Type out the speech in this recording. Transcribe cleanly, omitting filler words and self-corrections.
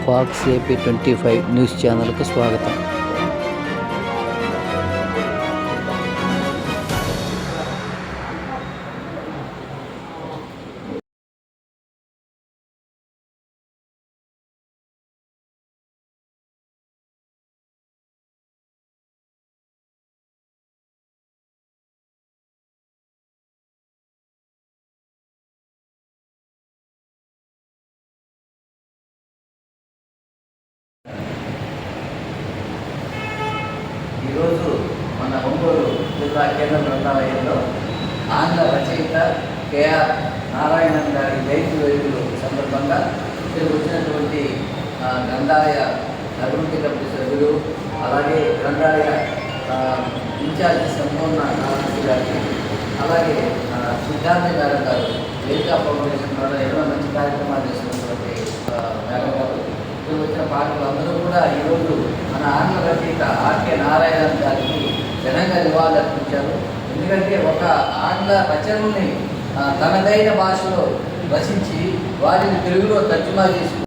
Pox AP 25 news ఛానల్కు స్వాగతం. ఈరోజు మన ఒంగోలు జిల్లా కేంద్ర గ్రంథాలయంలో ఆంగ్ల రచయిత కేఆర్ నారాయణన్ గారి జయంతి వేడుకలు సందర్భంగా ఇక్కడికి వచ్చినటువంటి గ్రంథాలయ అభివృద్ధి కమిటీ సభ్యులు, అలాగే గ్రంథాలయ ఇన్ఛార్జి సంపూర్ణ నారాయణ గారికి, అలాగే సిద్ధార్థ మేడం గారు వేదిక ఫౌండేషన్ ద్వారా ఎన్నో మంచి కార్యక్రమాలు చేస్తున్నటువంటి మేడం గారు, ఇక్కడ వచ్చిన పార్టీలు అందరూ కూడా ఈరోజు మన ఆంగ్ల రచయిత ఆర్కే నారాయణన్ గారికి ఘనంగా నివాళులు అర్పించారు. ఎందుకంటే ఒక ఆంగ్ల రచనల్ని తనదైన భాషలో రచించి వారిని తెలుగులో తర్జుమా చేసి